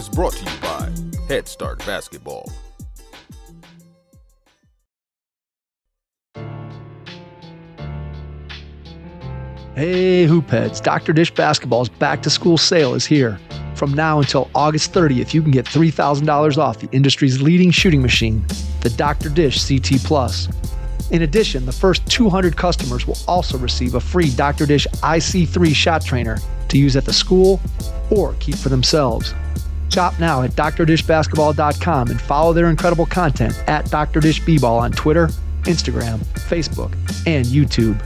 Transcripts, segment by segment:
is brought to you by Head Start Basketball. Hey Hoopheads, Dr. Dish Basketball's back-to-school sale is here. From now until August 30th, you can get $3,000 off the industry's leading shooting machine, the Dr. Dish CT Plus. In addition, the first 200 customers will also receive a free Dr. Dish IC3 shot trainer to use at the school or keep for themselves. Shop now at drdishbasketball.com and follow their incredible content at Dr. Dish B-Ball on Twitter, Instagram, Facebook, and YouTube.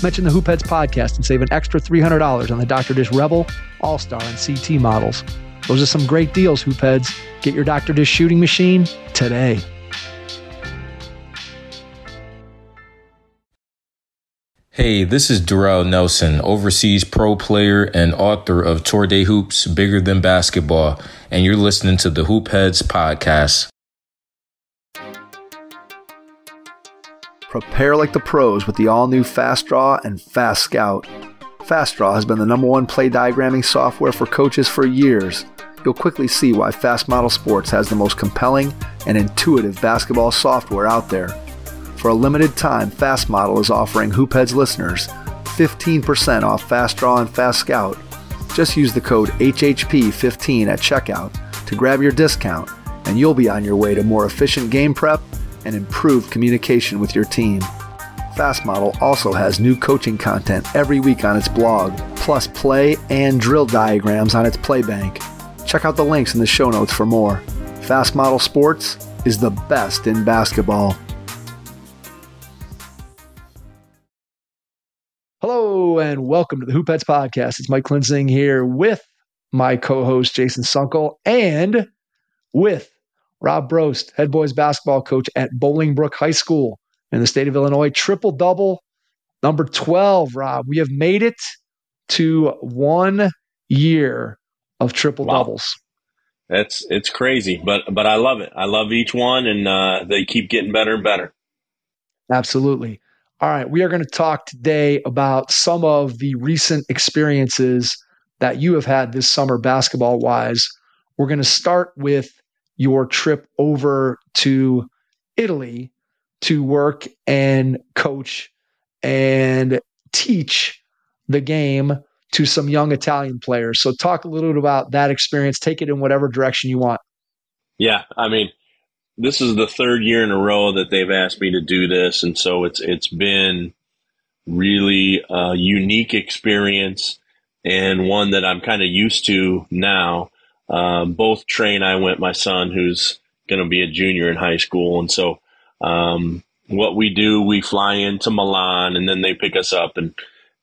Mention the Hoopheads podcast and save an extra $300 on the Dr. Dish Rebel, All-Star, and CT models. Those are some great deals, Hoopheads. Get your Dr. Dish shooting machine today. Hey, this is Darrell Nelson, overseas pro player and author of Tour de Hoops, Bigger Than Basketball, and you're listening to the Hoopheads podcast. Prepare like the pros with the all-new Fast Draw and Fast Scout. Fast Draw has been the #1 play diagramming software for coaches for years. You'll quickly see why Fast Model Sports has the most compelling and intuitive basketball software out there. For a limited time, Fast Model is offering Hoopheads listeners 15% off Fast Draw and Fast Scout. Just use the code HHP15 at checkout to grab your discount, and you'll be on your way to more efficient game prep and improved communication with your team. Fast Model also has new coaching content every week on its blog, plus play and drill diagrams on its Playbank. Check out the links in the show notes for more. Fast Model Sports is the best in basketball. Hello and welcome to the Hoopheads podcast. It's Mike Klinzing here with my co-host Jason Sunkel and with Rob Brost, head boys basketball coach at Bolingbrook High School in the state of Illinois. Triple-double, number 12, Rob. We have made it to 1 year of triple-doubles. Wow. It's crazy, but I love it. I love each one, and they keep getting better and better. Absolutely. All right, we are going to talk today about some of the recent experiences that you have had this summer basketball-wise. We're going to start with your trip over to Italy to work and coach and teach the game to some young Italian players. So talk a little bit about that experience. Take it in whatever direction you want. Yeah, I mean, this is the third year in a row that they've asked me to do this, and so it's been really a unique experience and one that I'm kind of used to now. Both Trey and I went, my son, who's going to be a junior in high school. And so what we do, we fly into Milan and then they pick us up. And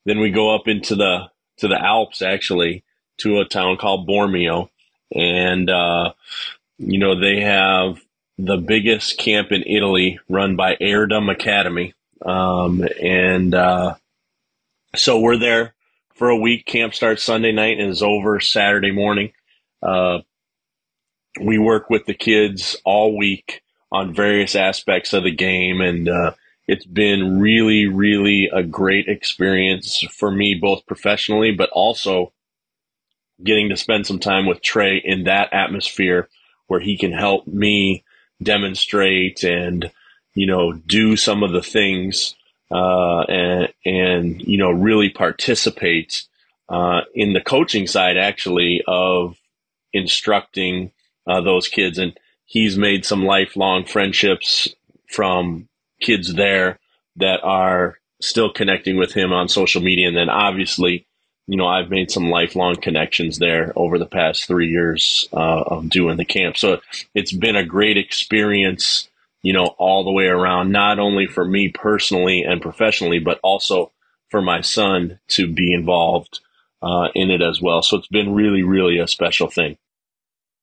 then we go up into the Alps, actually, to a town called Bormio. And, they have the biggest camp in Italy run by NCAA Academy. So we're there for a week. Camp starts Sunday night and is over Saturday morning. We work with the kids all week on various aspects of the game, and it's been really, really a great experience for me, both professionally, but also getting to spend some time with Trey in that atmosphere where he can help me demonstrate and, do some of the things and really participate in the coaching side, actually, of instructing those kids. And he's made some lifelong friendships from kids there that are still connecting with him on social media. And then obviously, I've made some lifelong connections there over the past 3 years of doing the camp. So it's been a great experience, all the way around, not only for me personally and professionally, but also for my son to be involved in it as well. So it's been really, really a special thing.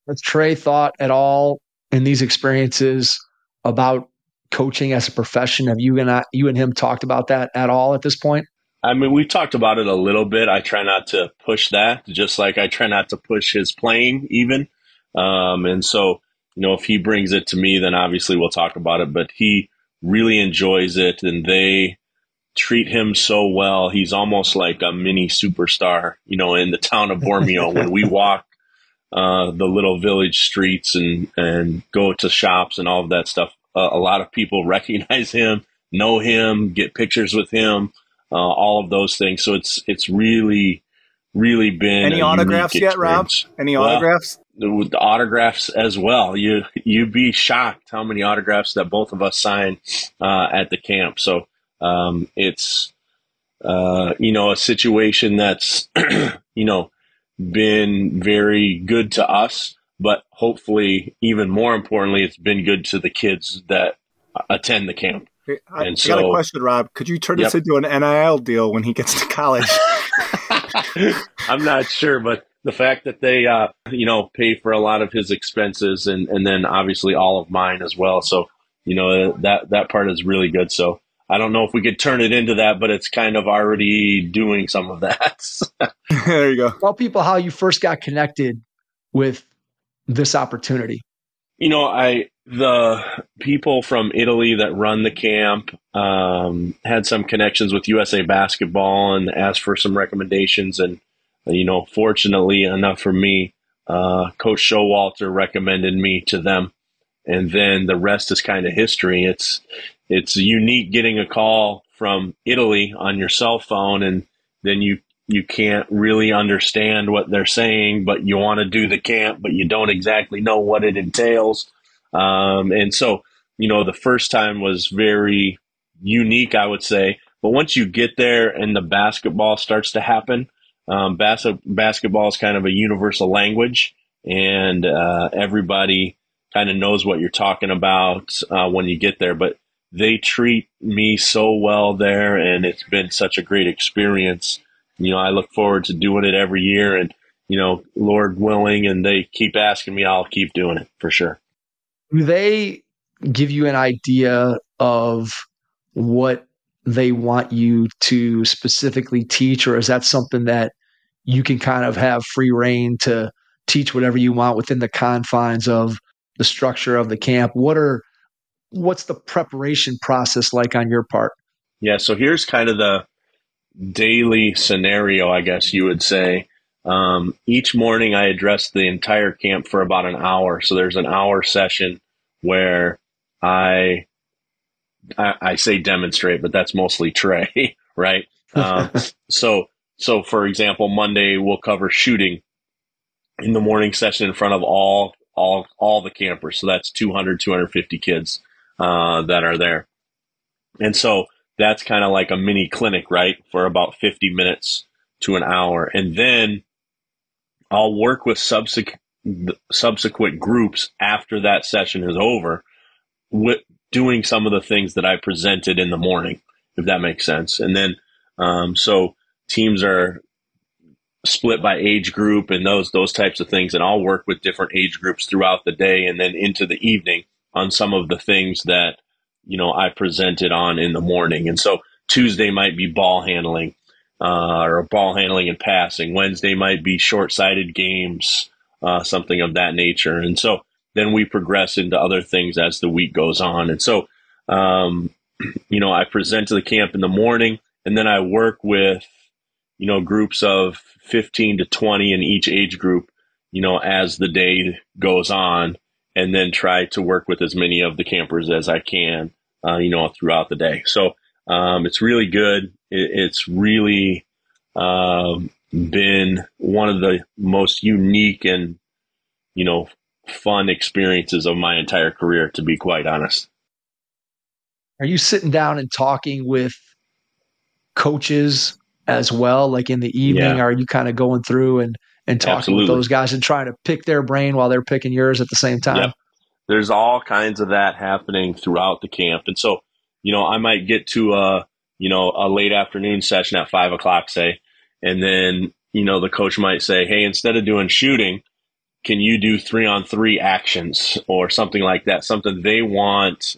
Has Trey thought at all in these experiences about coaching as a profession? Have you and him talked about that at all at this point? I mean, we talked about it a little bit. I try not to push that, just like I try not to push his playing even. And so, if he brings it to me, then obviously we'll talk about it. But he really enjoys it, and they treat him so well. He's almost like a mini superstar, in the town of Bormio. When we walk the little village streets and go to shops and all of that stuff. A lot of people recognize him, know him, get pictures with him, all of those things. So it's really, really been any autographs yet, Rob? Any autographs? The autographs as well. You'd be shocked how many autographs that both of us signed at the camp. So it's a situation that's been very good to us, but hopefully, even more importantly, it's been good to the kids that attend the camp. I got a question, Rob. Could you turn this into an NIL deal when he gets to college? I'm not sure, but the fact that they, pay for a lot of his expenses and then obviously all of mine as well. So, that part is really good. So I don't know if we could turn it into that, but it's kind of already doing some of that. There you go. Tell people how you first got connected with this opportunity. The people from Italy that run the camp had some connections with USA Basketball and asked for some recommendations. And, fortunately enough for me, Coach Showalter recommended me to them. And then the rest is kind of history. It's unique getting a call from Italy on your cell phone, and then you can't really understand what they're saying, but you want to do the camp, but you don't exactly know what it entails. And so, the first time was very unique, I would say. But once you get there and the basketball starts to happen, basketball is kind of a universal language, and everybody kind of knows what you're talking about when you get there. But they treat me so well there, and it's been such a great experience. I look forward to doing it every year, and, Lord willing, and they keep asking me, I'll keep doing it for sure. Do they give you an idea of what they want you to specifically teach, or is that something that you can kind of have free reign to teach whatever you want within the confines of the structure of the camp? What's the preparation process like on your part? Yeah, so here's kind of the daily scenario, I guess you would say. Each morning I address the entire camp for about an hour. So there's an hour session where I say demonstrate, but that's mostly Trey, right? So for example, Monday we'll cover shooting in the morning session in front of all the campers. So that's 250 kids that are there. And so that's kind of like a mini clinic, right? For about 50 minutes to an hour. And then I'll work with subsequent groups after that session is over with doing some of the things that I presented in the morning, if that makes sense. And then, so teams are split by age group and those types of things. And I'll work with different age groups throughout the day and then into the evening on some of the things that, I presented on in the morning. And so Tuesday might be ball handling, or ball handling and passing. Wednesday might be short-sided games, something of that nature. And so then we progress into other things as the week goes on. And so, I present to the camp in the morning, and then I work with, groups of 15 to 20 in each age group, as the day goes on, and then try to work with as many of the campers as I can, throughout the day. So it's really good. It's really been one of the most unique and, fun experiences of my entire career, to be quite honest. Are you sitting down and talking with coaches as well? Like in the evening, Yeah. Are you kind of going through and talking Absolutely. with those guys and trying to pick their brain while they're picking yours at the same time? Yep. There's all kinds of that happening throughout the camp. And so, I might get to a late afternoon session at 5 o'clock, say, and then, the coach might say, hey, instead of doing shooting, can you do 3-on-3 actions or something like that? Something they want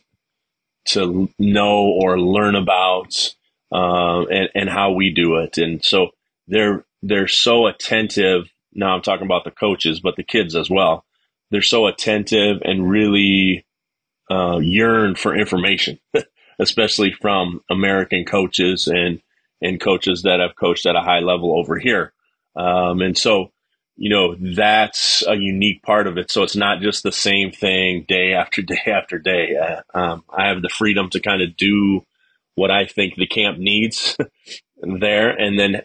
to know or learn about, and how we do it. And so they're so attentive. Now I'm talking about the coaches, but the kids as well. They're so attentive and really yearn for information, especially from American coaches and coaches that have coached at a high level over here. And so, that's a unique part of it. So it's not just the same thing day after day after day. I have the freedom to kind of do what I think the camp needs there. And then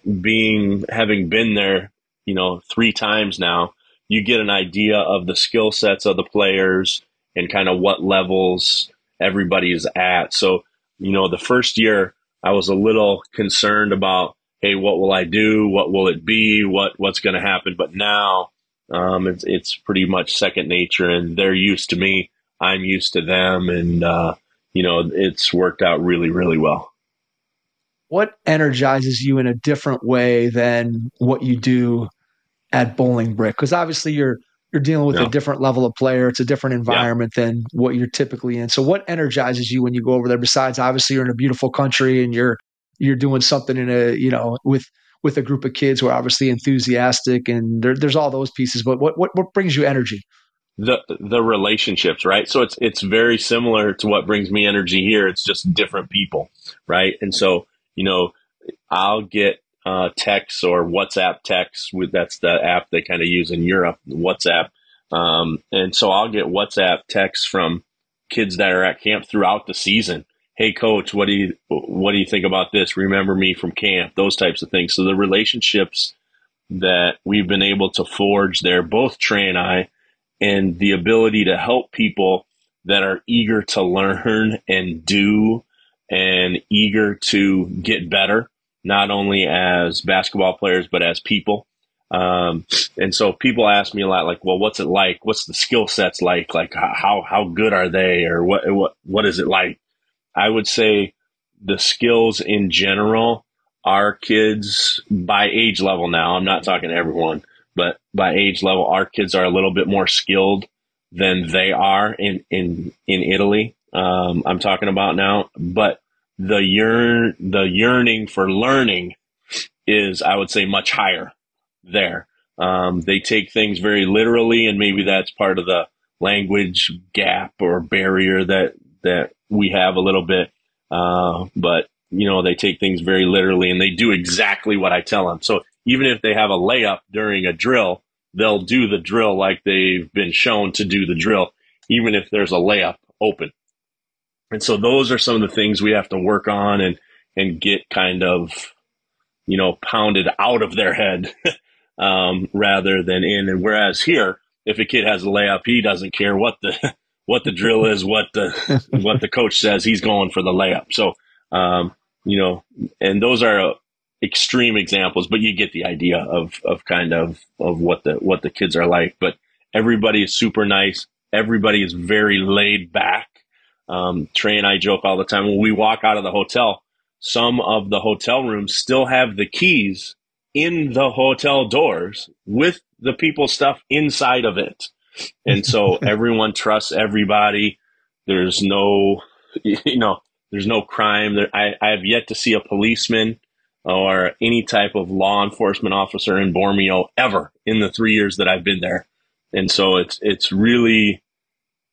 having been there, 3 times now, you get an idea of the skill sets of the players and kind of what levels everybody is at. So, the first year I was a little concerned about, hey, what will I do? What will it be? What's going to happen? But now it's pretty much second nature, and they're used to me. I'm used to them. And, it's worked out really, really well. What energizes you in a different way than what you do at Bolingbrook? Because obviously you're dealing with a different level of player. It's a different environment than what you're typically in. So what energizes you when you go over there? Besides, obviously, you're in a beautiful country and you're doing something in with a group of kids who are obviously enthusiastic, and there's all those pieces. But what brings you energy? The relationships, right? So it's very similar to what brings me energy here. It's just different people, right? And so I'll get texts or WhatsApp texts. That's the app they kind of use in Europe, WhatsApp. And so I'll get WhatsApp texts from kids that are at camp throughout the season. Hey, coach, what do you think about this? Remember me from camp? Those types of things. So the relationships that we've been able to forge there, both Trey and I, and the ability to help people that are eager to learn and do and eager to get better, not only as basketball players, but as people. And so people ask me a lot, like, well, what's it like? What's the skill sets like? Like, how good are they? Or what is it like? I would say the skills in general, our kids by age level now, I'm not talking to everyone, but by age level, our kids are a little bit more skilled than they are in Italy. I'm talking about now, but the yearning for learning is, I would say, much higher there. They take things very literally, and maybe that's part of the language gap or barrier that we have a little bit. But they take things very literally, and they do exactly what I tell them. So even if they have a layup during a drill, they'll do the drill like they've been shown to do the drill, even if there's a layup open. And so those are some of the things we have to work on and get kind of, pounded out of their head rather than in. And whereas here, if a kid has a layup, he doesn't care what the drill is, what the coach says, he's going for the layup. So, and those are extreme examples, but you get the idea of what the kids are like. But everybody is super nice. Everybody is very laid back. Trey and I joke all the time when we walk out of the hotel, some of the hotel rooms still have the keys in the hotel doors with the people's stuff inside of it. And so everyone trusts everybody. There's no crime there. I have yet to see a policeman or any type of law enforcement officer in Bormio ever in the 3 years that I've been there. And so it's really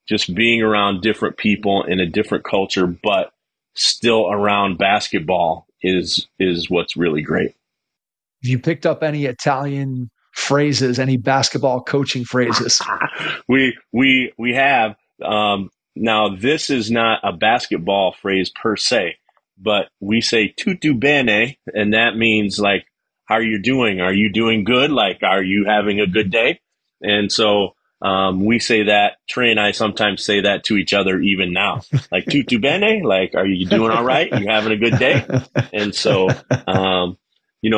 just being around different people in a different culture, but still around basketball is what's really great. Have you picked up any Italian phrases, any basketball coaching phrases? We have. Now, this is not a basketball phrase per se, but we say tutto bene, and that means like, how are you doing? Are you doing good? Like, are you having a good day? And so we say that. Trey and I sometimes say that to each other even now. Like, tutto bene? Like, are you doing all right? You having a good day? And so,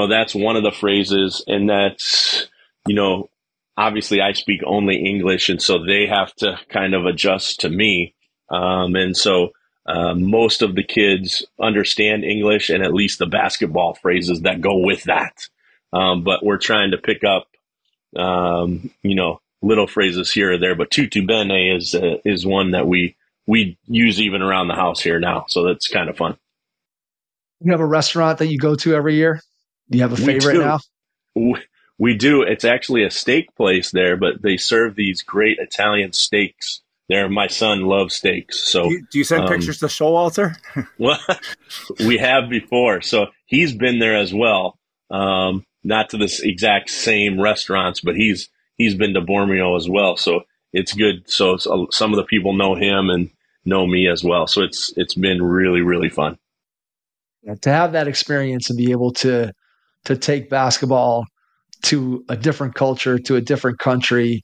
that's one of the phrases. And that's, obviously I speak only English, and so they have to kind of adjust to me. And so most of the kids understand English and at least the basketball phrases that go with that. But we're trying to pick up, little phrases here or there. But tutto bene is one that we use even around the house here now. So that's kind of fun. You have a restaurant that you go to every year? Do you have a favorite now? We do. It's actually a steak place there, but they serve these great Italian steaks there. My son loves steaks. So do you send pictures to Showalter? Well, we have before. So he's been there as well. not to this exact same restaurants, but he's been to Bormio as well. So it's good. So some of the people know him and know me as well. So it's been really, really fun. Yeah, to have that experience and be able to take basketball to a different culture, to a different country,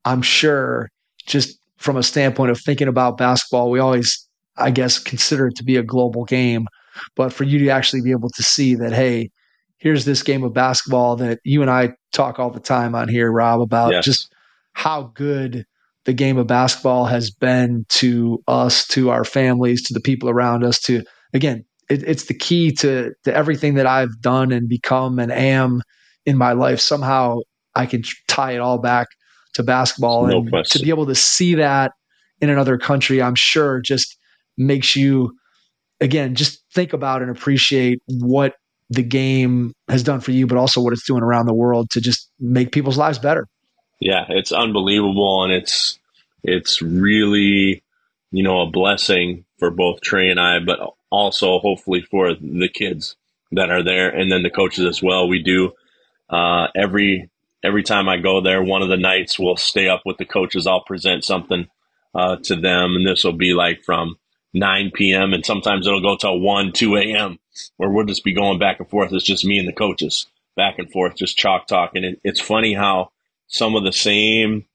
I'm sure just from a standpoint of thinking about basketball, we always, I guess, consider it to be a global game. But for you to actually be able to see that, hey, here's this game of basketball that you and I talk all the time on here, Rob, about Yes. just how good the game of basketball has been to us, to our families, to the people around us, to, again, it's the key to everything that I've done and become and am in my life. Somehow I can tie it all back to basketball. No And question. to be able to see that in another country, I'm sure just makes you, again, just think about and appreciate what the game has done for you, but also what it's doing around the world to just make people's lives better. Yeah, it's unbelievable. And it's really, a blessing for both Trey and I, but also hopefully for the kids that are there and then the coaches as well. We do every time I go there, one of the nights we'll stay up with the coaches. I'll present something to them, and this will be like from 9 p.m. and sometimes it'll go till 1, 2 a.m. where we'll just be going back and forth. It's just me and the coaches back and forth, just chalk talk. And it's funny how some of the same,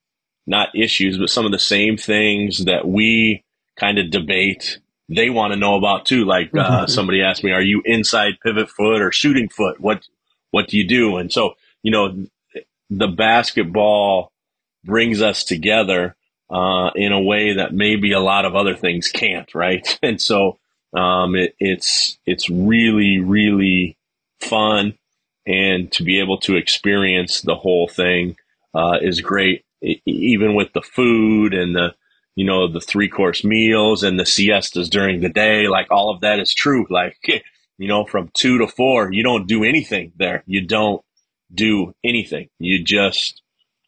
not issues, but some of the same things that we kind of debate, they want to know about too. Like somebody asked me, are you inside pivot foot or shooting foot? What do you do? And so, the basketball brings us together in a way that maybe a lot of other things can't, right? And so it's really, really fun, and to be able to experience the whole thing is great. Even with the food and the 3-course meals and the siestas during the day, like all of that is true. Like, from 2 to 4, you don't do anything there. You don't do anything. You just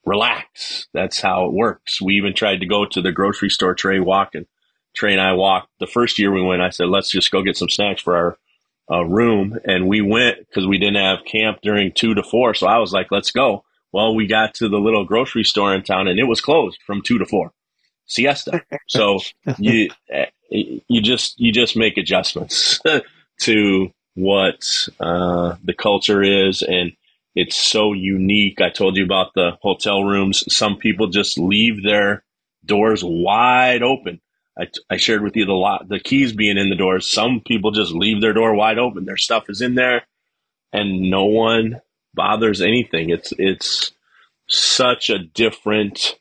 relax. That's how it works. We even tried to go to the grocery store. Trey and I walked. The first year we went, I said, let's just go get some snacks for our room. And we went because we didn't have camp during 2 to 4. So I was like, let's go. Well, we got to the little grocery store in town and it was closed from 2 to 4. Siesta. So you just make adjustments to what the culture is, and it's so unique. I told you about the hotel rooms. Some people just leave their doors wide open. I shared with you the keys being in the doors. Some people just leave their door wide open. Their stuff is in there, and no one bothers anything. It's such a different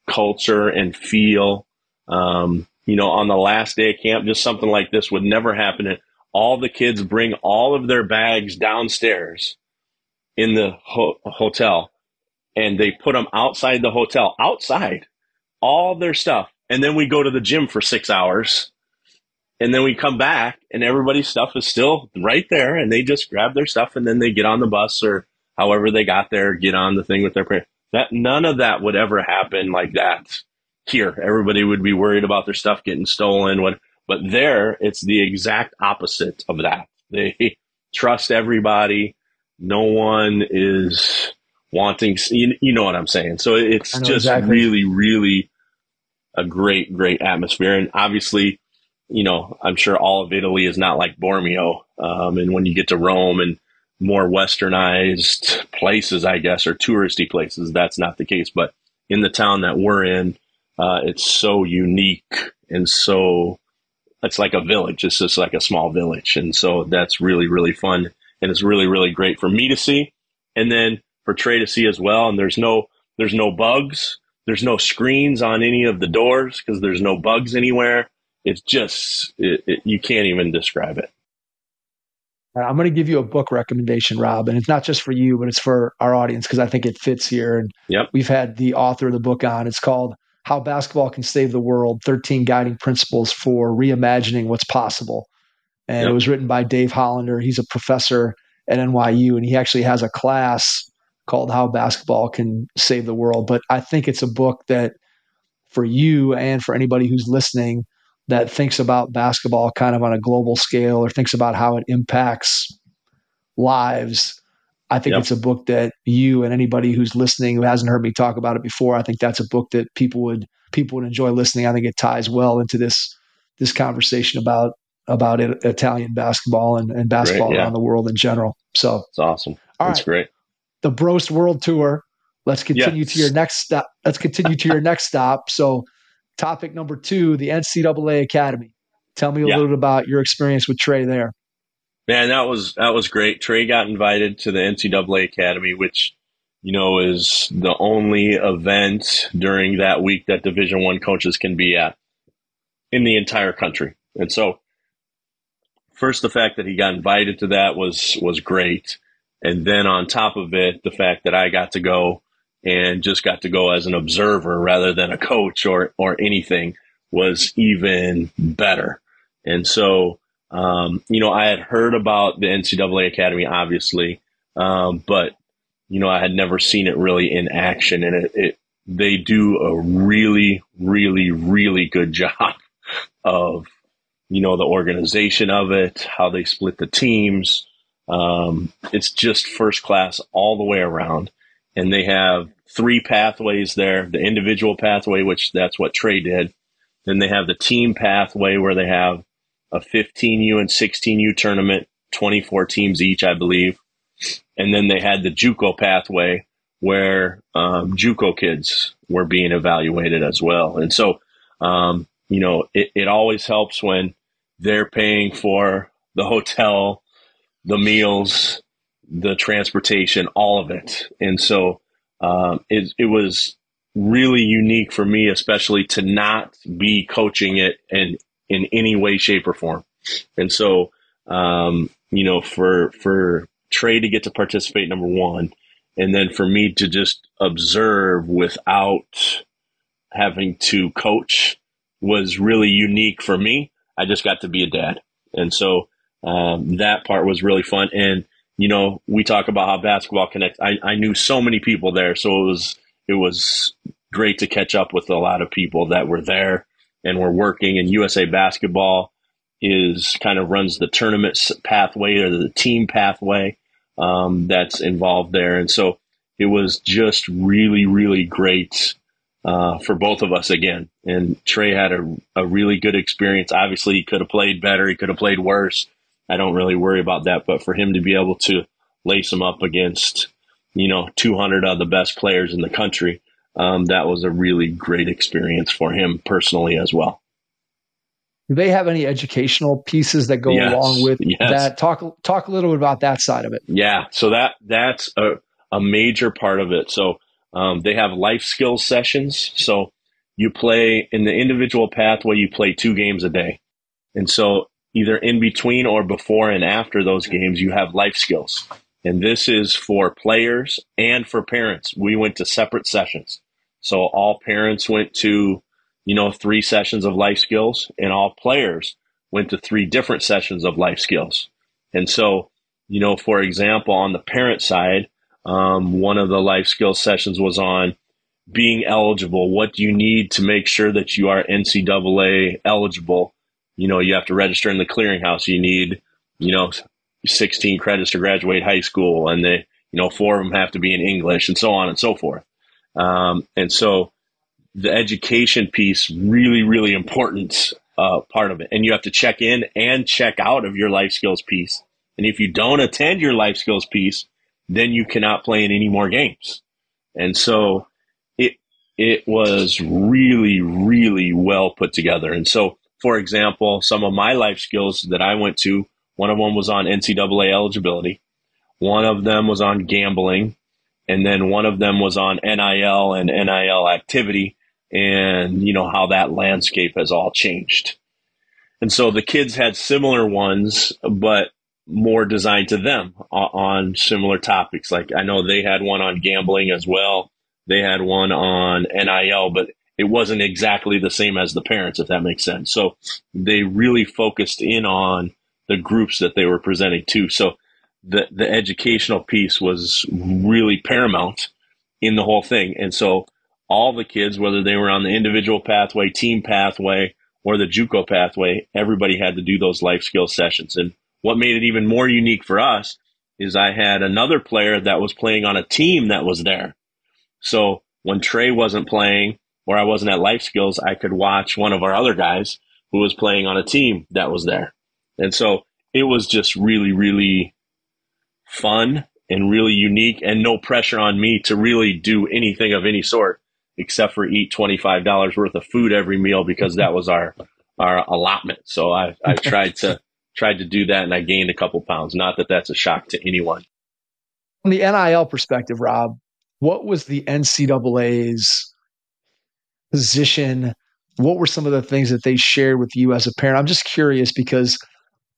culture and feel. On the last day of camp, just something like this would never happen. And all the kids bring all of their bags downstairs in the hotel, and they put them outside the hotel, all their stuff. And then we go to the gym for 6 hours, and then we come back and everybody's stuff is still right there, and they just grab their stuff and then they get on the bus or however they got there, get on the thing with their parents. None of that would ever happen like that here. Everybody would be worried about their stuff getting stolen. But there, it's the exact opposite of that. They trust everybody. No one is wanting, you know what I'm saying? So it's just exactly. Really, really a great, great atmosphere. And obviously, I'm sure all of Italy is not like Bormio. And when you get to Rome and more westernized places, I guess, or touristy places, that's not the case. But in the town that we're in, it's so unique and so it's like a village. It's just like a small village. And so that's really, really fun. And it's really, really great for me to see. And then for Trey to see as well. And there's no bugs. There's no screens on any of the doors because there's no bugs anywhere. It's just, you can't even describe it. I'm going to give you a book recommendation, Rob, and it's not just for you, but it's for our audience because I think it fits here. And We've had the author of the book on. It's called How Basketball Can Save the World, 13 Guiding Principles for Reimagining What's Possible. And It was written by Dave Hollander. He's a professor at NYU, and he actually has a class called How Basketball Can Save the World. But I think it's a book that for you and for anybody who's listening that thinks about basketball kind of on a global scale or thinks about how it impacts lives, I think it's a book that you and anybody who's listening who hasn't heard me talk about it before, I think that's a book that people would enjoy listening. I think it ties well into this conversation about Italian basketball and basketball around the world in general. So it's awesome. That's great. The Brost World Tour. Let's continue to your next stop. So topic number 2, the NCAA Academy. Tell me a little bit about your experience with Trey there. Man, that was great. Trey got invited to the NCAA Academy, which, is the only event during that week that Division I coaches can be at in the entire country. And so first, the fact that he got invited to that was great. And then on top of it, the fact that I got to go and just got to go as an observer rather than a coach or anything was even better. And so, I had heard about the NCAA Academy, obviously, but, I had never seen it really in action. And they do a really, really, really good job of, the organization of it, how they split the teams. It's just first class all the way around. And they have 3 pathways there, the individual pathway, which that's what Trey did. Then they have the team pathway where they have a 15U and 16U tournament, 24 teams each, I believe. And then they had the JUCO pathway where JUCO kids were being evaluated as well. And so, it always helps when they're paying for the hotel, the meals, the transportation, all of it. And so it was really unique for me, especially to not be coaching it in any way, shape, or form. And so, for Trey to get to participate, number one, and then for me to just observe without having to coach was really unique for me. I just got to be a dad. And so that part was really fun. And, we talk about how basketball connects. I knew so many people there. So it was great to catch up with a lot of people that were there and were working. And USA Basketball kind of runs the tournament pathway or the team pathway that's involved there. And so it was just really, really great for both of us again. And Trey had a really good experience. Obviously, he could have played better. He could have played worse. I don't really worry about that. But for him to be able to lace him up against, 200 of the best players in the country, that was a really great experience for him personally as well. Do they have any educational pieces that go along with that? Talk a little bit about that side of it. Yeah. So that's a major part of it. So they have life skills sessions. So you play in the individual pathway, you play 2 games a day. And so either in between or before and after those games, you have life skills. And this is for players and for parents. We went to separate sessions. So all parents went to, 3 sessions of life skills, and all players went to 3 different sessions of life skills. And so, for example, on the parent side, one of the life skills sessions was on being eligible. What do you need to make sure that you are NCAA eligible? You have to register in the clearinghouse. You need, 16 credits to graduate high school, and 4 of them have to be in English, and so on and so forth. And so the education piece, really, really important part of it. And you have to check in and check out of your life skills piece. And if you don't attend your life skills piece, then you cannot play in any more games. And so it was really, really well put together. And so, for example, some of my life skills that I went to, one of them was on NCAA eligibility. One of them was on gambling. And then one of them was on NIL and NIL activity and, how that landscape has all changed. And so the kids had similar ones, but more designed to them on similar topics. Like I know they had one on gambling as well. They had one on NIL, but it wasn't exactly the same as the parents, if that makes sense. So they really focused in on the groups that they were presenting to. So the educational piece was really paramount in the whole thing. And so all the kids, whether they were on the individual pathway, team pathway, or the JUCO pathway, everybody had to do those life skills sessions. And what made it even more unique for us is I had another player that was playing on a team that was there. So when Trey wasn't playing or I wasn't at Life Skills, I could watch one of our other guys who was playing on a team that was there. And so it was just really, really fun and really unique, and no pressure on me to really do anything of any sort except for eat $25 worth of food every meal, because that was our allotment. So I tried to do that, and I gained a couple pounds. Not that that's a shock to anyone. From the NIL perspective, Rob, what was the NCAA's position? What were some of the things that they shared with you as a parent? I'm just curious, because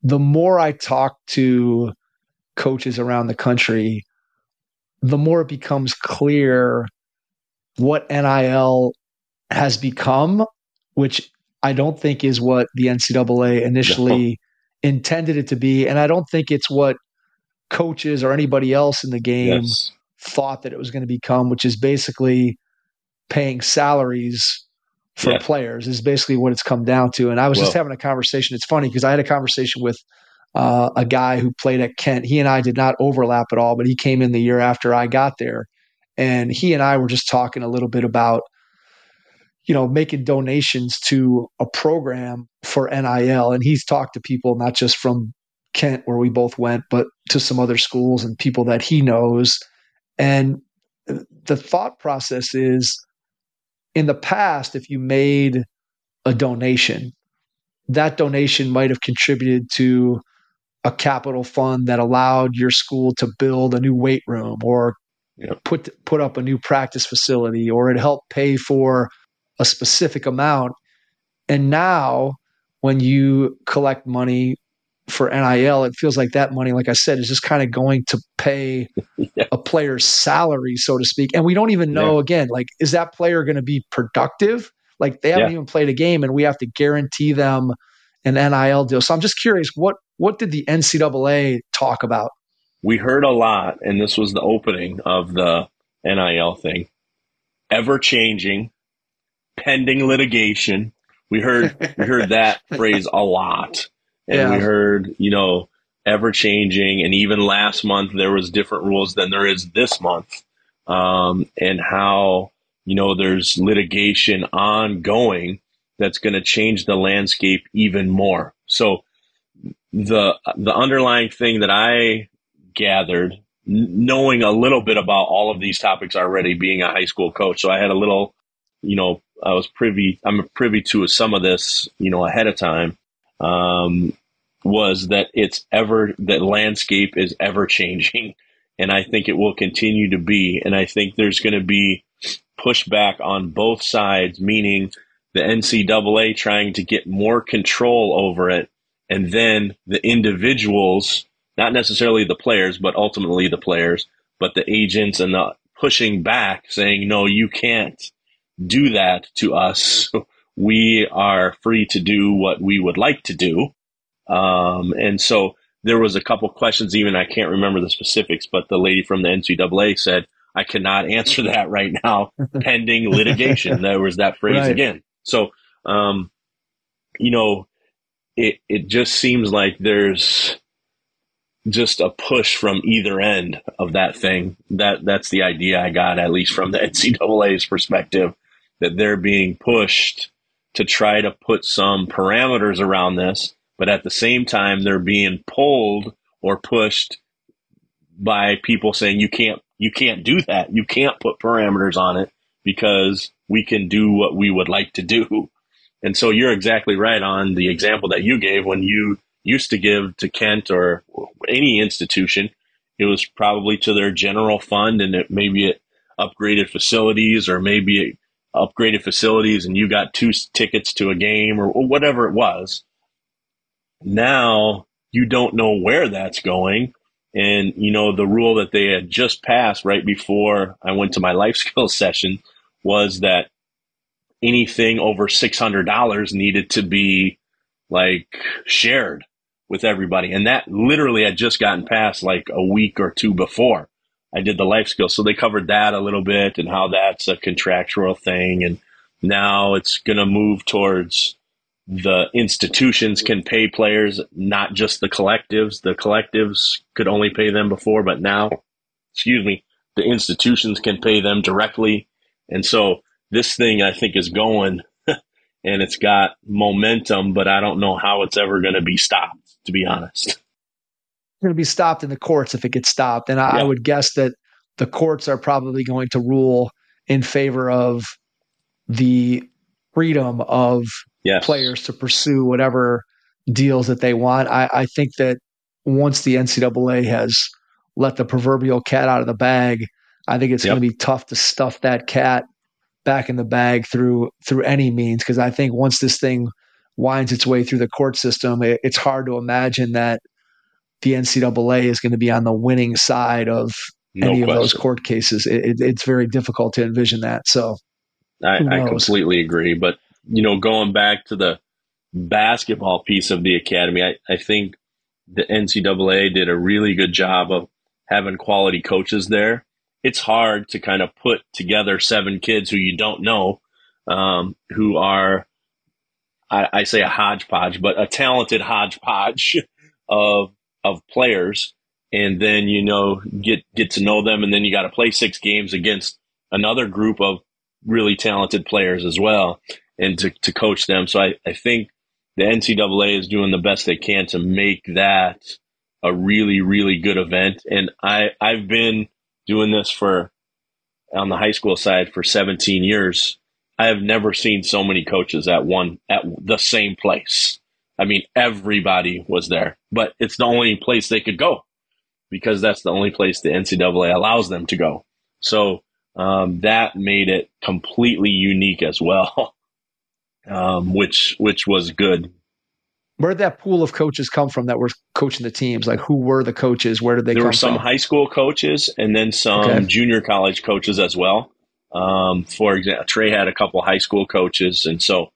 the more I talk to coaches around the country, the more it becomes clear what NIL has become, which I don't think is what the NCAA initially intended it to be. And I don't think it's what coaches or anybody else in the game thought that it was going to become, which is basically paying salaries for players, is basically what it's come down to. And I was just having a conversation. It's funny because I had a conversation with a guy who played at Kent. He and I did not overlap at all, but he came in the year after I got there. And he and I were just talking a little bit about, making donations to a program for NIL. And he's talked to people, not just from Kent where we both went, but to some other schools and people that he knows. And the thought process is, in the past, if you made a donation, that donation might have contributed to a capital fund that allowed your school to build a new weight room, or put up a new practice facility, or it helped pay for a specific amount. And now when you collect money for NIL, it feels like that money, like I said, is just kind of going to pay a player's salary, so to speak. And we don't even know, again, like, is that player going to be productive? Like, they haven't even played a game and we have to guarantee them an NIL deal. So I'm just curious, what did the NCAA talk about? We heard a lot, and this was the opening of the NIL thing. Ever changing, pending litigation. We heard that phrase a lot. And we heard, ever changing. And even last month, there was different rules than there is this month. And how, there's litigation ongoing that's going to change the landscape even more. So the underlying thing that I gathered, knowing a little bit about all of these topics already, being a high school coach, so I had a little, I'm privy to some of this, ahead of time, was that that landscape is ever changing. And I think it will continue to be. And I think there's going to be pushback on both sides, meaning the NCAA trying to get more control over it, and then the individuals, not necessarily the players, but ultimately the players, but the agents and the pushing back, saying, no, you can't do that to us. We are free to do what we would like to do. And so there was a couple questions, even I can't remember the specifics, but the lady from the NCAA said, I cannot answer that right now, pending litigation. There was that phrase again. So, it just seems like there's just a push from either end of that thing. That's the idea I got, at least from the NCAA's perspective, that they're being pushed to try to put some parameters around this, but at the same time, they're being pulled or pushed by people saying, you can't do that. You can't put parameters on it because we can do what we would like to do. And so you're exactly right on the example that you gave. When you used to give to Kent or any institution, it was probably to their general fund, and maybe it upgraded facilities, or maybe it upgraded facilities and you got 2 tickets to a game or whatever it was. Now you don't know where that's going. And, the rule that they had just passed right before I went to my life skills session was that anything over $600 needed to be shared with everybody. And that literally had just gotten passed like a week or two before I did the life skills. So they covered that a little bit and how that's a contractual thing. And now it's going to move towards the institutions can pay players, not just the collectives. The collectives could only pay them before, but now, the institutions can pay them directly. And so this thing, I think, is going and it's got momentum, but I don't know how it's ever going to be stopped, to be honest. It's going to be stopped in the courts if it gets stopped. And I would guess that the courts are probably going to rule in favor of the freedom of players to pursue whatever deals that they want. I think that once the NCAA has let the proverbial cat out of the bag, I think it's going to be tough to stuff that cat back in the bag through any means. Because I think once this thing winds its way through the court system, it's hard to imagine that the NCAA is going to be on the winning side of any of those court cases. It's very difficult to envision that. So I completely agree. But, going back to the basketball piece of the academy, I think the NCAA did a really good job of having quality coaches there. It's hard to kind of put together 7 kids who you don't know, who are, I say a hodgepodge, but a talented hodgepodge of players, and then, get to know them. And then you got to play 6 games against another group of really talented players as well, and to coach them. So I think the NCAA is doing the best they can to make that a really, really good event. And I've been doing this on the high school side for 17 years. I have never seen so many coaches at the same place. I mean, everybody was there, but it's the only place they could go because that's the only place the NCAA allows them to go. So that made it completely unique as well, which was good. Where did that pool of coaches come from that were coaching the teams? Like, who were the coaches? Where did they come from? There were some high school coaches and then some junior college coaches as well. For example, Trey had a couple high school coaches. And so,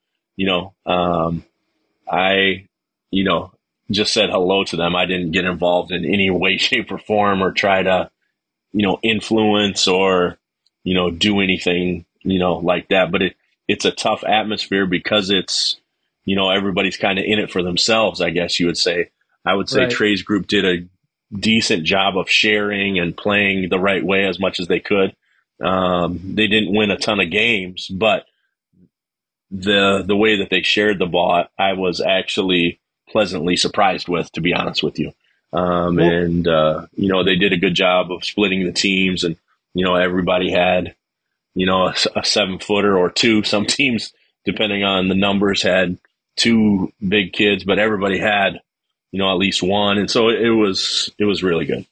I just said hello to them. I didn't get involved in any way, shape, or form or try to, influence or, do anything, like that. But it's a tough atmosphere because it's, everybody's kind of in it for themselves, I guess you would say. I would say Trey's group did a decent job of sharing and playing the right way as much as they could. They didn't win a ton of games, but the way that they shared the ball, I was actually pleasantly surprised with, to be honest with you. And they did a good job of splitting the teams, and, everybody had, a 7-footer or 2. Some teams, depending on the numbers, had 2 big kids, but everybody had, at least one. And so it was really good.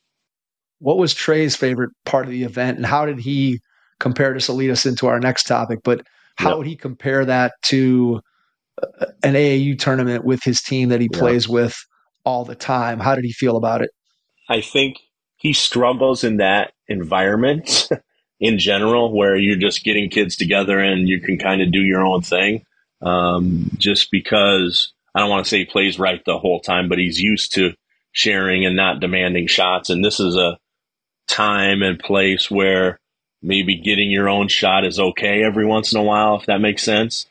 What was Trey's favorite part of the event, and how did he compare this? Will lead us into our next topic, but how would he compare that to an AAU tournament with his team that he plays with all the time? How did he feel about it? I think he struggles in that environment in general, where you're just getting kids together and you can kind of do your own thing. Just because I don't want to say he plays right the whole time, but he's used to sharing and not demanding shots. And this is a time and place where maybe getting your own shot is okay every once in a while, if that makes sense,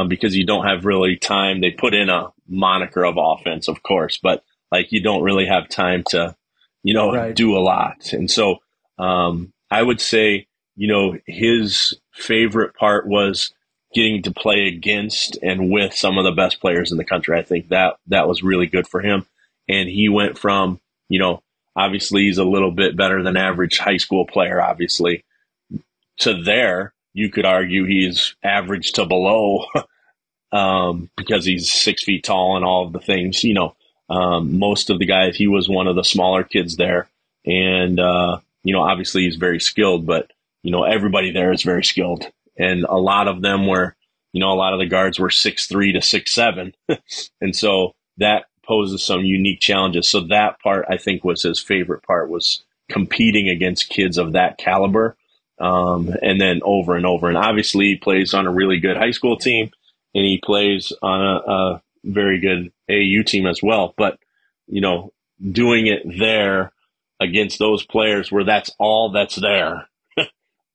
because you don't have really time. They put in a moniker of offense, of course, but like you don't really have time to, do a lot. And so I would say, his favorite part was getting to play against and with some of the best players in the country. I think that was really good for him. And he went from, obviously he's a little bit better than average high school player, obviously, to there. You could argue he's average to below because he's 6 feet tall and all of the things, most of the guys, he was one of the smaller kids there. And, obviously he's very skilled, but, everybody there is very skilled. And a lot of them were, a lot of the guards were 6'3" to 6'7". And so that poses some unique challenges. So that part, I think, was his favorite part, was competing against kids of that caliber. And then over and over. And obviously he plays on a really good high school team, and he plays on a very good AAU team as well. But, doing it there against those players where that's all that's there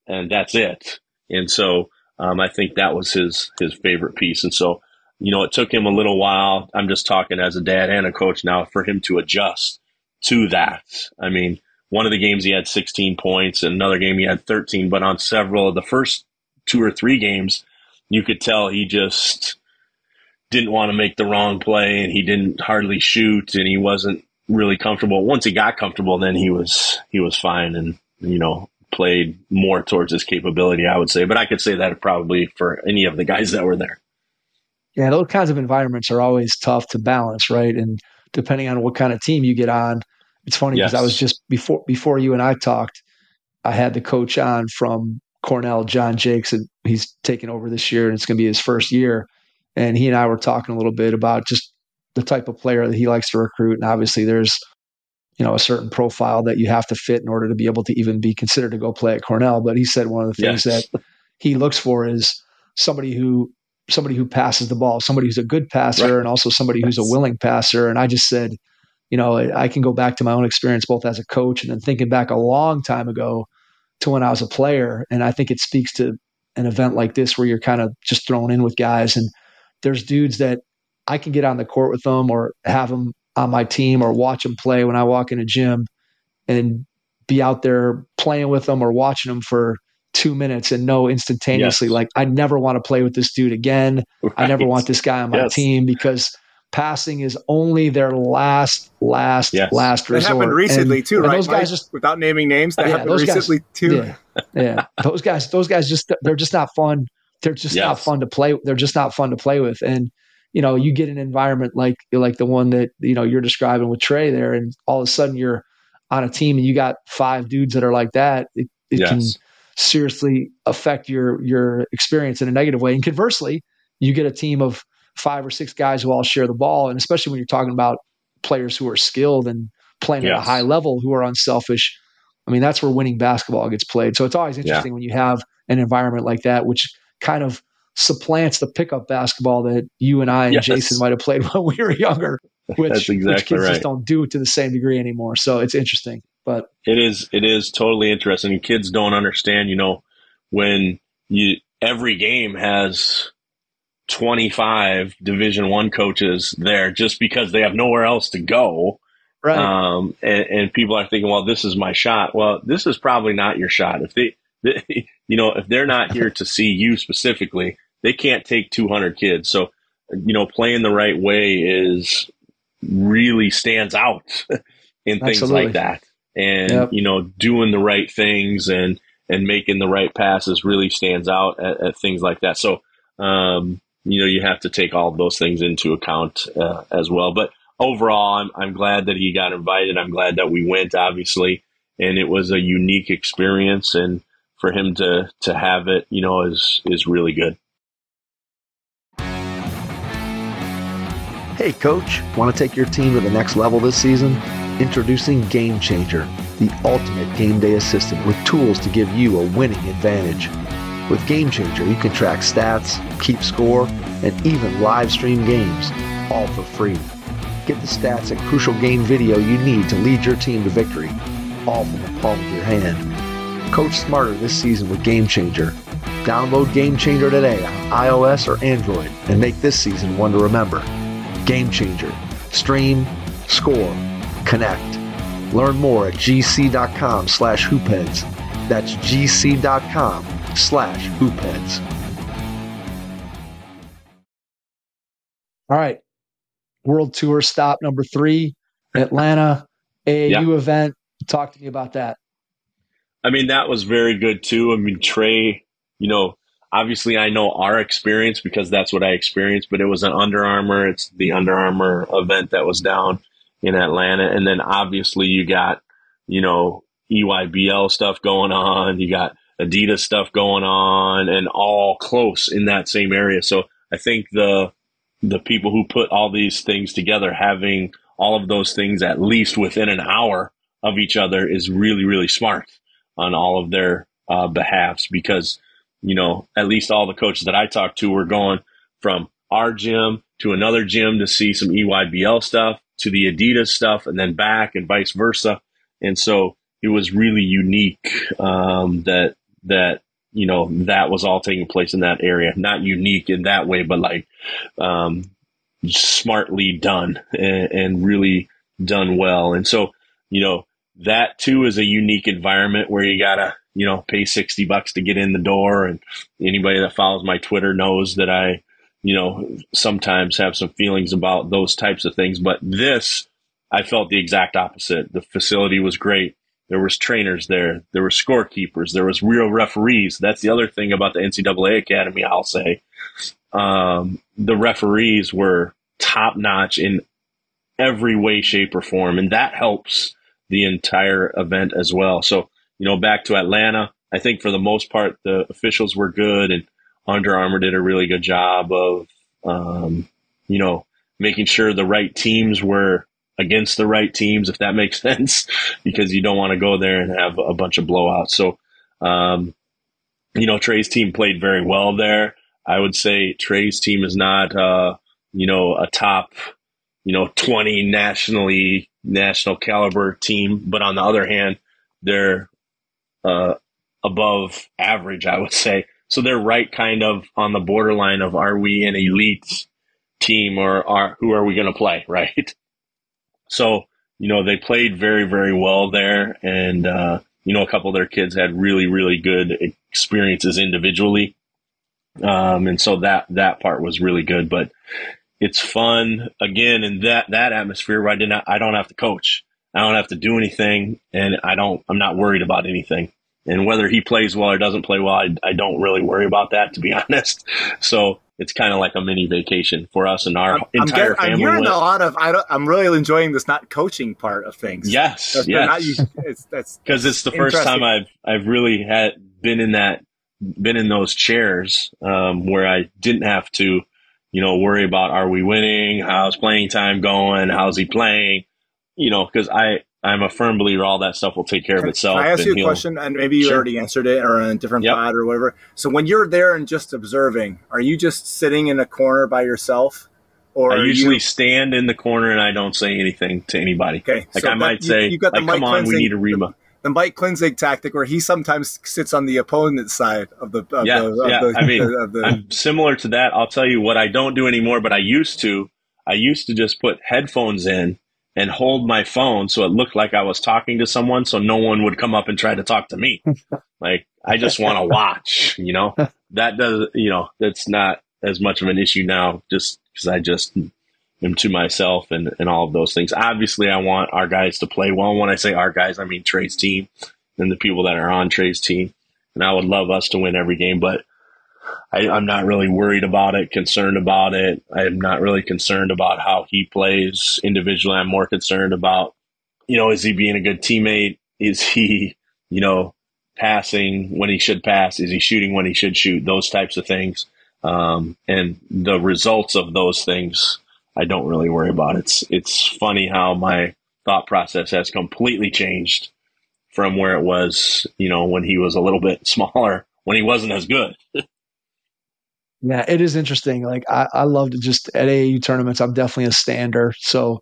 and that's it. And so I think that was his favorite piece. And so, it took him a little while. I'm just talking as a dad and a coach now, for him to adjust to that. I mean, one of the games he had 16 points, and another game he had 13, but on several of the first 2 or 3 games, you could tell he just didn't want to make the wrong play, and he didn't hardly shoot, and he wasn't really comfortable. Once he got comfortable, then he was fine, and played more towards his capability, I would say. But I could say that probably for any of the guys that were there. Yeah, those kinds of environments are always tough to balance, right? And depending on what kind of team you get on, it's funny because I was just before you and I talked, I had the coach on from Cornell, John Jakes, and he's taken over this year, and it's going to be his first year. And he and I were talking a little bit about just the type of player that he likes to recruit. And obviously there's, a certain profile that you have to fit in order to be able to even be considered to go play at Cornell. But he said one of the things that he looks for is somebody who passes the ball, somebody who's a good passer, and also somebody who's a willing passer. And I just said, I can go back to my own experience, both as a coach and then thinking back a long time ago to when I was a player. And I think it speaks to an event like this where you're kind of just thrown in with guys. And there's dudes that I can get on the court with them or have them on my team or watch them play when I walk in a gym and be out there playing with them or watching them for 2 minutes and know instantaneously, like, I never want to play with this dude again. Right. I never want this guy on my team, because passing is only their last resort. That happened recently too, right? Those guys just, without naming names, that happened recently too. Yeah. Those guys they're just not fun. They're just not fun to play. They're just not fun to play with. And, you get an environment like the one that, you're describing with Trey there, and all of a sudden you're on a team and you got 5 dudes that are like that. It can seriously affect your experience in a negative way. And conversely, you get a team of 5 or 6 guys who all share the ball. And especially when you're talking about players who are skilled and playing at a high level, who are unselfish. I mean, that's where winning basketball gets played. So it's always interesting when you have an environment like that, which kind of supplants the pickup basketball that you and I and Jason might have played when we were younger, which kids just don't do it to the same degree anymore. So it's interesting. But it is totally interesting. Kids don't understand, when every game has 25 Division I coaches there just because they have nowhere else to go. Right. And people are thinking, well, this is my shot. Well, this is probably not your shot. If if they're not here to see you specifically, they can't take 200 kids. So, playing the right way really stands out in things like that. And, doing the right things and making the right passes really stands out at things like that. So, you have to take all of those things into account as well. But overall, I'm glad that he got invited. I'm glad that we went, obviously, and it was a unique experience. And for him to have it, is really good. Hey, Coach, want to take your team to the next level this season? Introducing Game Changer, the ultimate game day assistant with tools to give you a winning advantage. With Game Changer, you can track stats, keep score, and even live stream games, all for free. Get the stats and crucial game video you need to lead your team to victory, all from the palm of your hand. Coach smarter this season with Game Changer. Download Game Changer today on iOS or Android and make this season one to remember. Game Changer. Stream, score, connect. Learn more at gc.com/hoopheads. That's gc.com/hoopheads. All right. World Tour stop number 3, Atlanta AAU event. Talk to me about that. I mean, that was very good too. I mean, Trey, obviously I know our experience because that's what I experienced, but it was an Under Armour. It's the Under Armour event that was down in Atlanta. And then obviously you got, EYBL stuff going on. You got Adidas stuff going on, and all close in that same area. So I think the people who put all these things together, having all of those things at least within an hour of each other, is really, really smart on all of their behalves, because, at least all the coaches that I talked to were going from our gym to another gym to see some EYBL stuff, to the Adidas stuff, and then back, and vice versa. And so it was really unique that that was all taking place in that area. Not unique in that way, but like smartly done and really done well. And so, that too is a unique environment where you gotta, pay $60 to get in the door. And anybody that follows my Twitter knows that I, sometimes have some feelings about those types of things. But this, I felt the exact opposite. The facility was great. There was trainers there. There were scorekeepers. There was real referees. That's the other thing about the NCAA Academy, I'll say. The referees were top notch in every way, shape, or form. And that helps the entire event as well. So, back to Atlanta, I think for the most part, the officials were good, and Under Armour did a really good job of, making sure the right teams were against the right teams, if that makes sense, because you don't want to go there and have a bunch of blowouts. So, Trey's team played very well there. I would say Trey's team is not, a top, 20 national caliber team. But on the other hand, they're above average, I would say. So they're right kind of on the borderline of, are we an elite team or who are we going to play, right? So, they played very, very well there. And, a couple of their kids had really, really good experiences individually. And so that part was really good. But it's fun, again, in that atmosphere where I don't have to coach. I don't have to do anything, and I'm not worried about anything. And whether he plays well or doesn't play well, I don't really worry about that, to be honest. So it's kind of like a mini vacation for us and our entire family. I'm hearing a lot of. I'm really enjoying this not coaching part of things. Yes, that's because it's the first time I've really been in those chairs where I didn't have to, worry about, are we winning? How's playing time going? How's he playing? Because I'm a firm believer all that stuff will take care of itself. Can I ask you a question? And maybe you already answered it, or in a different pod or whatever. So when you're there and just observing, are you just sitting in a corner by yourself? Or I usually stand in the corner and I don't say anything to anybody. Okay. Like, so I might say, come on, we need a Reba. The Mike Klinzig tactic, where he sometimes sits on the opponent's side of the. I'm similar to that. I'll tell you what I don't do anymore, but I used to just put headphones in and hold my phone so it looked like I was talking to someone, so no one would come up and try to talk to me. Like, I just want to watch, that does, that's not as much of an issue now, just because I just am to myself and all of those things. Obviously, I want our guys to play well. When I say our guys, I mean Trey's team and the people that are on Trey's team. And I would love us to win every game, but I'm not really worried about it, concerned about it. I'm not really concerned about how he plays individually. I'm more concerned about, is he being a good teammate? Is he, passing when he should pass? Is he shooting when he should shoot? Those types of things. And the results of those things, I don't really worry about. It's funny how my thought process has completely changed from where it was, when he was a little bit smaller, when he wasn't as good. Yeah, it is interesting. Like, I love to just at AAU tournaments, I'm definitely a stander. So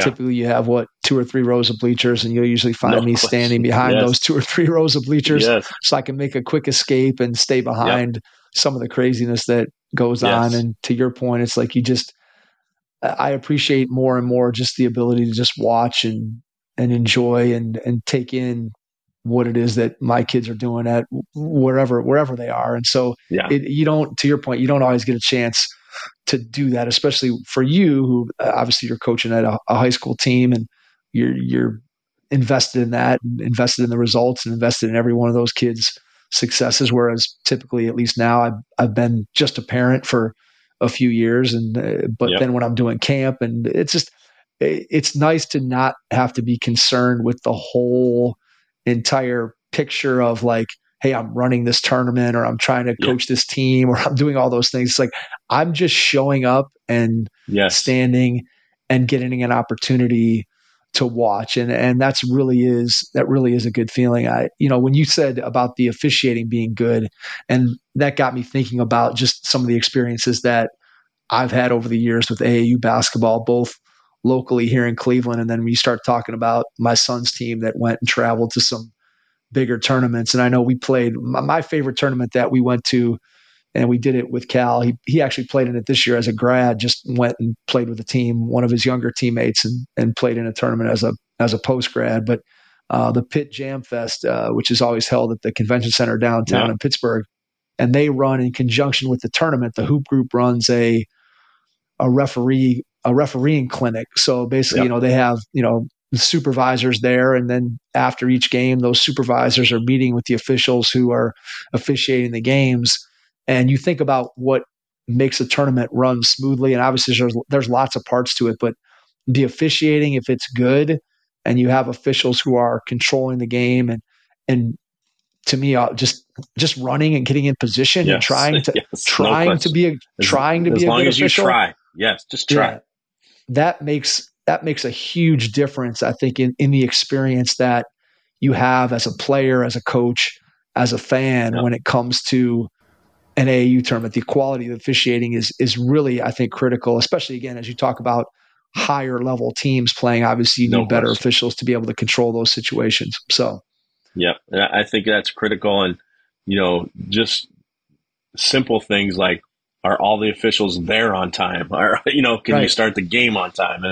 typically you have 2 or 3 rows of bleachers, and you'll usually find me standing behind those 2 or 3 rows of bleachers so I can make a quick escape and stay behind some of the craziness that goes on. And to your point, it's like I appreciate more and more just the ability to just watch and enjoy and take in what it is that my kids are doing at wherever they are. And so you don't, to your point, you don't always get a chance to do that, especially for you, who obviously you're coaching at a high school team, and you're invested in that, and invested in the results, and invested in every one of those kids' successes. Whereas typically, at least now, I've been just a parent for a few years, but then when I'm doing camp, and it's nice to not have to be concerned with the whole entire picture of like, hey, I'm running this tournament, or I'm trying to coach this team, or I'm doing all those things. It's like, I'm just showing up and standing and getting an opportunity to watch. And that really is a good feeling. When you said about the officiating being good, and that got me thinking about just some of the experiences that I've had over the years with AAU basketball, both locally here in Cleveland. And then when you start talking about my son's team that went and traveled to some bigger tournaments. And I know we played my favorite tournament that we went to, and we did it with Cal. He actually played in it this year as a grad, just went and played with the team, one of his younger teammates, and played in a tournament as a post grad. But the Pitt Jam Fest, which is always held at the convention center downtown in Pittsburgh, and they run in conjunction with the tournament. The hoop group runs a refereeing clinic. So basically, they have, the supervisors there. And then after each game, those supervisors are meeting with the officials who are officiating the games. And you think about what makes a tournament run smoothly. And obviously there's lots of parts to it, but the officiating, if it's good and you have officials who are controlling the game and to me, just running and getting in position and trying to be a good official. Try. Yes, just try. Yeah, that makes a huge difference, I think, in the experience that you have as a player, as a coach, as a fan when it comes to an AAU tournament. The quality of officiating is really, I think, critical, especially, again, as you talk about higher level teams playing. Obviously, you need better officials to be able to control those situations. So, yeah, I think that's critical. And, just simple things like, are all the officials there on time? Or, can you start the game on time?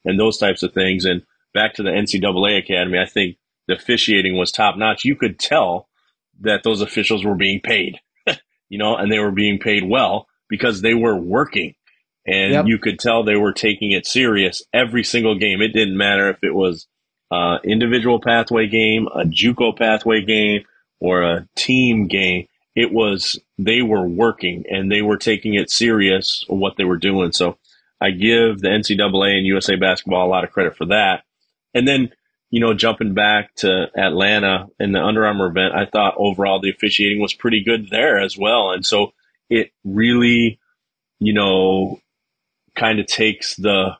And those types of things. And back to the NCAA Academy, I think the officiating was top notch. You could tell that those officials were being paid, and they were being paid well because they were working. And you could tell they were taking it serious every single game. It didn't matter if it was individual pathway game, a JUCO pathway game, or a team game. They were working and they were taking it serious what they were doing. So I give the NCAA and USA Basketball a lot of credit for that. And then, jumping back to Atlanta in the Under Armour event, I thought overall the officiating was pretty good there as well. And so it really, kind of takes the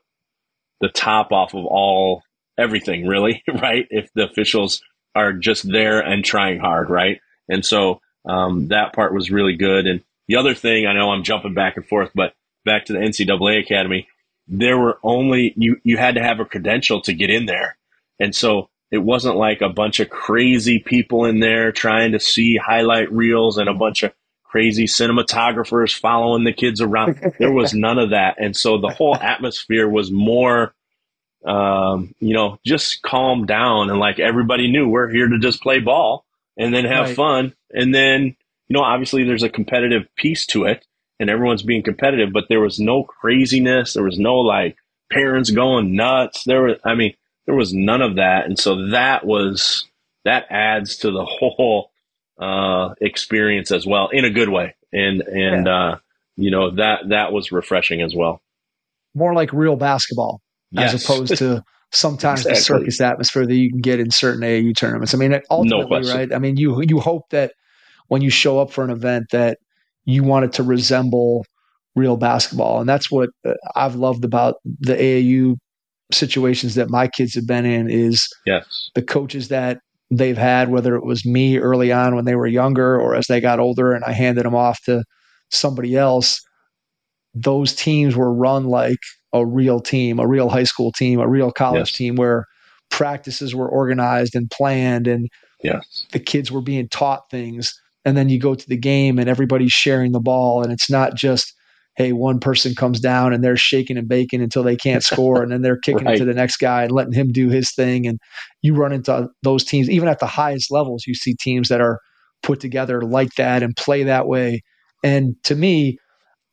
top off of everything really, right? If the officials are just there and trying hard, right? And so that part was really good. And the other thing, I know I'm jumping back and forth, but back to the NCAA Academy, there were you had to have a credential to get in there. And so it wasn't like a bunch of crazy people in there trying to see highlight reels and a bunch of crazy cinematographers following the kids around. There was none of that. And so the whole atmosphere was more, just calm down. And like everybody knew we're here to just play ball and then have fun. And then, obviously there's a competitive piece to it and everyone's being competitive, but there was no craziness. There was no like parents going nuts. There was none of that. And so that adds to the whole experience as well in a good way. And that was refreshing as well. More like real basketball as opposed to sometimes the circus atmosphere that you can get in certain AAU tournaments. I mean, ultimately, right? I mean, you hope that when you show up for an event that you want it to resemble real basketball. And that's what I've loved about the AAU situations that my kids have been in is the coaches that they've had, whether it was me early on when they were younger or as they got older and I handed them off to somebody else, those teams were run like a real team, a real high school team, a real college team where practices were organized and planned and the kids were being taught things. And then you go to the game and everybody's sharing the ball and it's not just, hey, one person comes down and they're shaking and baking until they can't score and then they're kicking it to the next guy and letting him do his thing. And you run into those teams, even at the highest levels, you see teams that are put together like that and play that way. And to me,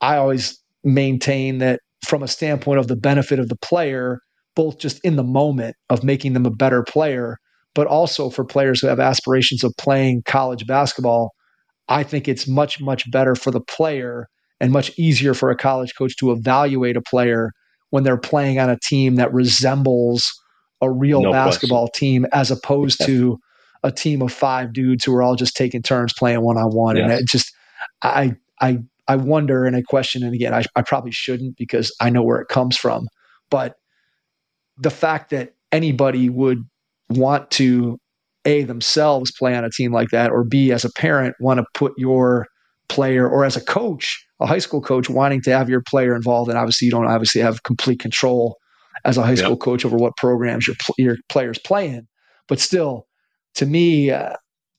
I always maintain that from a standpoint of the benefit of the player, both just in the moment of making them a better player, but also for players who have aspirations of playing college basketball, I think it's much, much better for the player and much easier for a college coach to evaluate a player when they're playing on a team that resembles a real basketball team as opposed to a team of 5 dudes who are all just taking turns playing one-on-one. And it just, I wonder and I question, and again, I probably shouldn't because I know where it comes from, but the fact that anybody would want to A, themselves play on a team like that, or B, as a parent, want to put your player, or as a coach, a high school coach wanting to have your player involved. And obviously you don't obviously have complete control as a high school coach over what programs your players play in. But still, to me,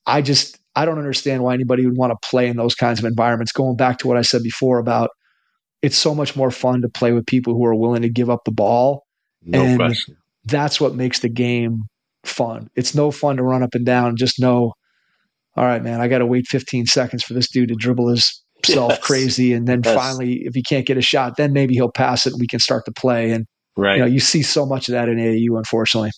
I don't understand why anybody would want to play in those kinds of environments. Going back to what I said before about it's so much more fun to play with people who are willing to give up the ball. No question. That's what makes the game fun. It's no fun to run up and down and just know, all right, man, I got to wait 15 seconds for this dude to dribble himself crazy. And then finally, if he can't get a shot, then maybe he'll pass it and we can start to play. And you see so much of that in AAU, unfortunately.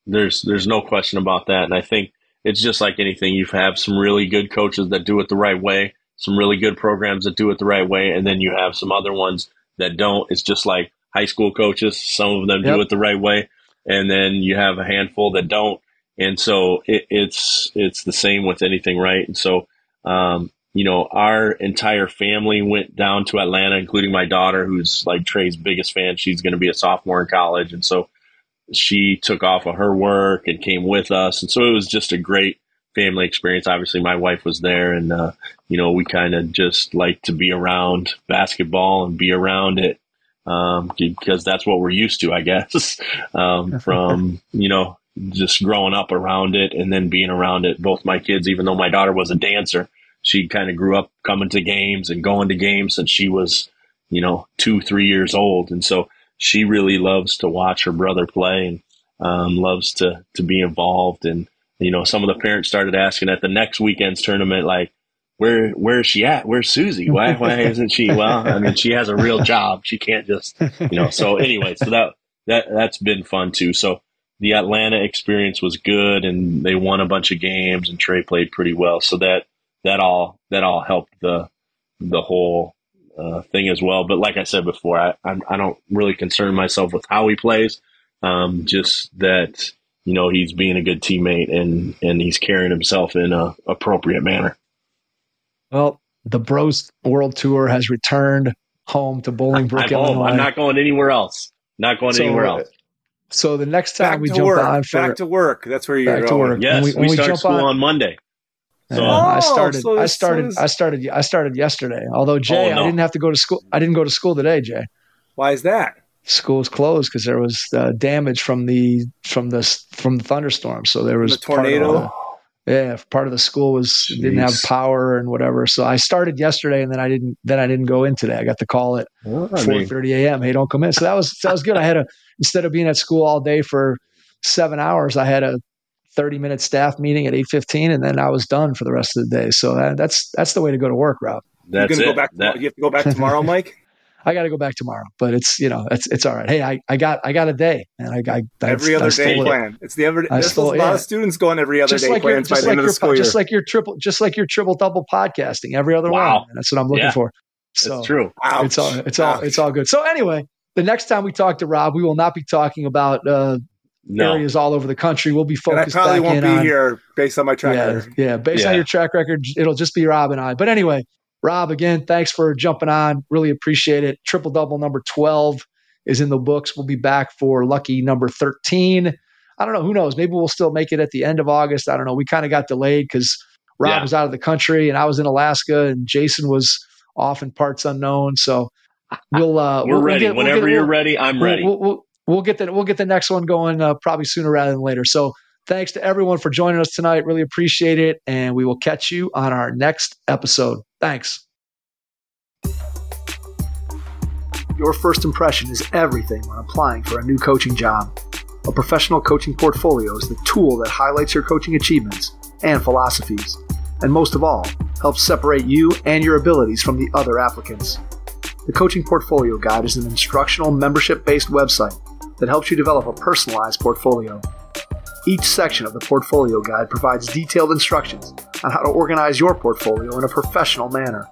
There's no question about that. And I think it's just like anything. You have some really good coaches that do it the right way, some really good programs that do it the right way, and then you have some other ones that don't. It's just like high school coaches. Some of them do it the right way, and then you have a handful that don't. And so it's the same with anything, right? And so, our entire family went down to Atlanta, including my daughter, who's like Trey's biggest fan. She's going to be a sophomore in college. And so she took off of her work and came with us. And so it was just a great family experience. Obviously, my wife was there, and, we kind of just like to be around basketball and be around it because that's what we're used to, I guess, from, just growing up around it and then being around it. Both my kids, even though my daughter was a dancer, she kind of grew up coming to games and going to games since she was, 2-3 years old. And so she really loves to watch her brother play and loves to be involved. And, some of the parents started asking at the next weekend's tournament, like, where is she at? Where's Susie? Why isn't she? Well, I mean, she has a real job. She can't just, so anyway, so that's been fun too. So the Atlanta experience was good, and they won a bunch of games, and Trey played pretty well. So that all helped the whole thing as well. But like I said before, I don't really concern myself with how he plays. Just that, he's being a good teammate and he's carrying himself in a appropriate manner. Well, the Brost World Tour has returned home to Bolingbrook, Illinois. I'm not going anywhere else. Anywhere else. So the next time we jump on back to work, that's where you're going. Yes, we start school on Monday. So I started yesterday. Although Jay, I didn't have to go to school. I didn't go to school today, Jay. Why is that? School's closed because there was damage from the thunderstorm. So there was the tornado. Part of the school didn't have power and whatever. So I started yesterday, and then I didn't go in today. I got the call at 4:30 a.m. Hey, don't come in. So that was good. I had instead of being at school all day for 7 hours, I had a 30-minute staff meeting at 8:15, and then I was done for the rest of the day. So that's the way to go to work, Rob. You have to go back tomorrow, Mike? I got to go back tomorrow, but it's all right. Hey, I got a day, and I every other day plan. It's the there's a lot of students going every other day plans by the end of the school year. Just like your triple double podcasting every other one. And that's what I'm looking for. So that's true. It's all good. So anyway, the next time we talk to Rob, we will not be talking about areas all over the country. We'll be focused. And I probably won't be here based on my track record. Yeah, based on your track record, it'll just be Rob and I. But anyway, Rob, again, thanks for jumping on. Really appreciate it. Triple double number 12 is in the books. We'll be back for lucky number 13. I don't know. Who knows? Maybe we'll still make it at the end of August. I don't know. We kind of got delayed because Rob was out of the country and I was in Alaska and Jason was off in parts unknown. So we're ready. Whenever you're ready, I'm ready. We'll get the next one going probably sooner rather than later. So thanks to everyone for joining us tonight. Really appreciate it. And we will catch you on our next episode. Thanks. Your first impression is everything when applying for a new coaching job. A professional coaching portfolio is the tool that highlights your coaching achievements and philosophies, and most of all, helps separate you and your abilities from the other applicants. The Coaching Portfolio Guide is an instructional membership-based website that helps you develop a personalized portfolio. Each section of the Portfolio Guide provides detailed instructions on how to organize your portfolio in a professional manner.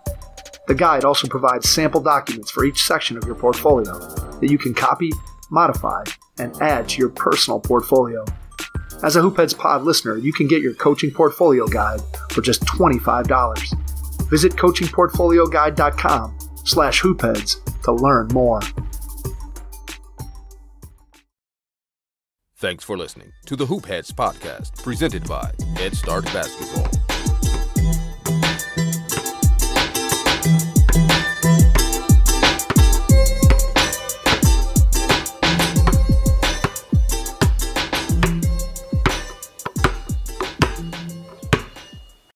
The guide also provides sample documents for each section of your portfolio that you can copy, modify, and add to your personal portfolio. As a Hoopheads Pod listener, you can get your Coaching Portfolio Guide for just $25. Visit coachingportfolioguide.com/hoopheads to learn more. Thanks for listening to the Hoopheads Podcast, presented by Head Start Basketball.